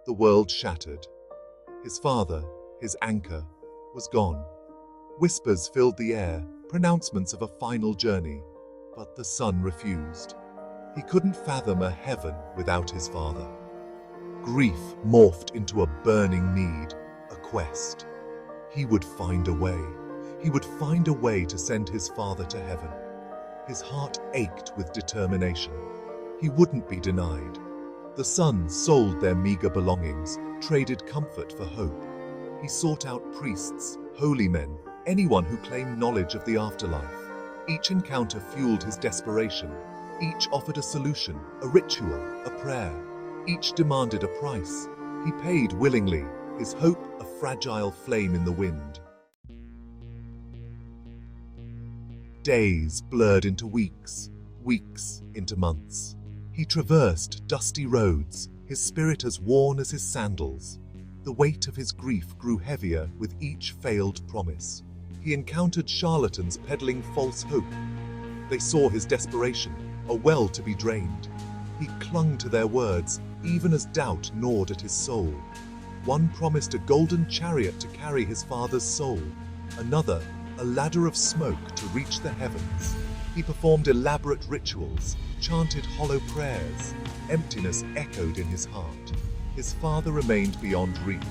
The world shattered. His father, his anchor, was gone. Whispers filled the air, pronouncements of a final journey, but the son refused. He couldn't fathom a heaven without his father. Grief morphed into a burning need, a quest. He would find a way. He would find a way to send his father to heaven. His heart ached with determination. He wouldn't be denied. The sons sold their meager belongings, traded comfort for hope. He sought out priests, holy men, anyone who claimed knowledge of the afterlife. Each encounter fueled his desperation. Each offered a solution, a ritual, a prayer. Each demanded a price. He paid willingly, his hope a fragile flame in the wind. Days blurred into weeks, weeks into months. He traversed dusty roads, his spirit as worn as his sandals. The weight of his grief grew heavier with each failed promise. He encountered charlatans peddling false hope. They saw his desperation, a well to be drained. He clung to their words, even as doubt gnawed at his soul. One promised a golden chariot to carry his father's soul. Another, a ladder of smoke to reach the heavens. He performed elaborate rituals, chanted hollow prayers. Emptiness echoed in his heart. His father remained beyond reach.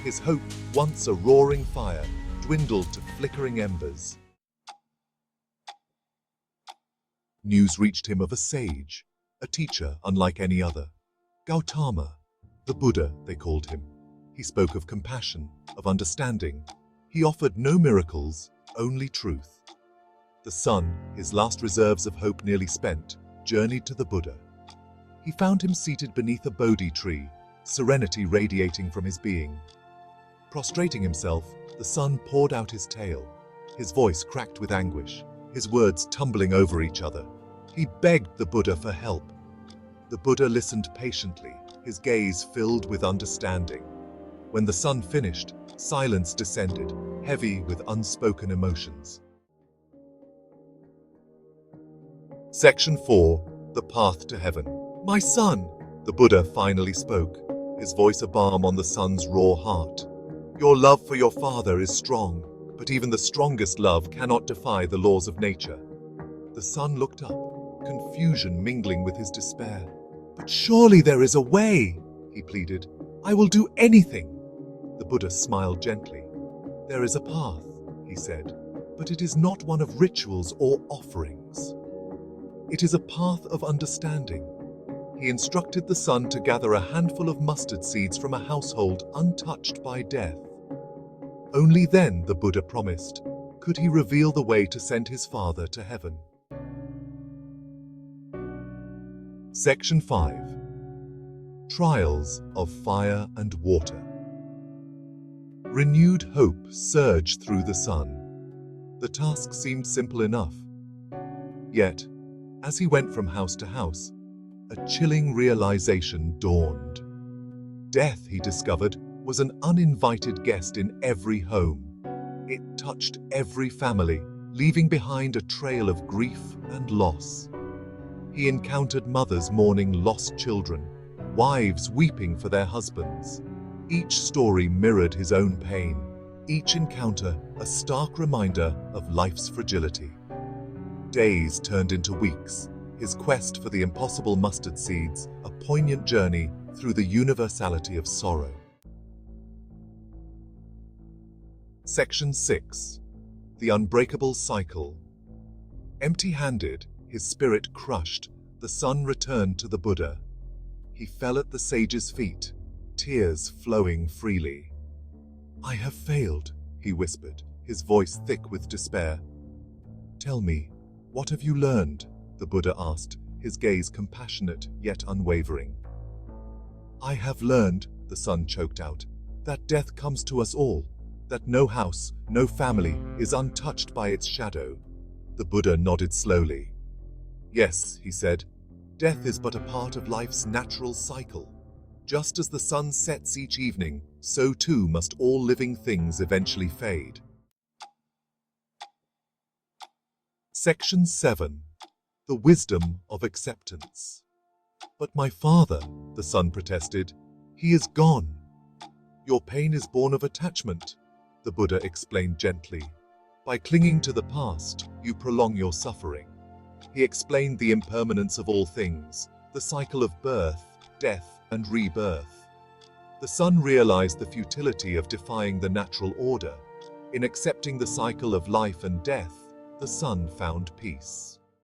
His hope, once a roaring fire, dwindled to flickering embers. News reached him of a sage, a teacher unlike any other. Gautama, the Buddha, they called him. He spoke of compassion, of understanding. He offered no miracles, only truth. The son, his last reserves of hope nearly spent, journeyed to the Buddha. He found him seated beneath a Bodhi tree, serenity radiating from his being. Prostrating himself, the son poured out his tale. His voice cracked with anguish, his words tumbling over each other. He begged the Buddha for help. The Buddha listened patiently, his gaze filled with understanding. When the son finished, silence descended, heavy with unspoken emotions. Section 4. The Path to Heaven. My son, the Buddha finally spoke, his voice a balm on the son's raw heart. Your love for your father is strong, but even the strongest love cannot defy the laws of nature. The son looked up, confusion mingling with his despair. But surely there is a way, he pleaded. I will do anything. The Buddha smiled gently. There is a path, he said, but it is not one of rituals or offerings. It is a path of understanding. He instructed the son to gather a handful of mustard seeds from a household untouched by death. Only then, the Buddha promised, could he reveal the way to send his father to heaven. Section 5. Trials of Fire and Water. Renewed hope surged through the son. The task seemed simple enough. Yet, as he went from house to house, a chilling realization dawned. Death, he discovered, was an uninvited guest in every home. It touched every family, leaving behind a trail of grief and loss. He encountered mothers mourning lost children, wives weeping for their husbands. Each story mirrored his own pain, each encounter a stark reminder of life's fragility. Days turned into weeks, his quest for the impossible mustard seeds, a poignant journey through the universality of sorrow. Section 6. The Unbreakable Cycle. Empty-handed, his spirit crushed, the son returned to the Buddha. He fell at the sage's feet, tears flowing freely. I have failed, he whispered, his voice thick with despair. Tell me, what have you learned? The Buddha asked, his gaze compassionate yet unwavering. I have learned, the son choked out, that death comes to us all, that no house, no family is untouched by its shadow. The Buddha nodded slowly. Yes, he said, death is but a part of life's natural cycle. Just as the sun sets each evening, so too must all living things eventually fade. Section 7. The Wisdom of Acceptance. But my father, the son protested, He is gone. Your pain is born of attachment, the Buddha explained gently. By clinging to the past, you prolong your suffering. He explained the impermanence of all things, the cycle of birth, death, and rebirth. The son realized the futility of defying the natural order. In accepting the cycle of life and death, the son found peace.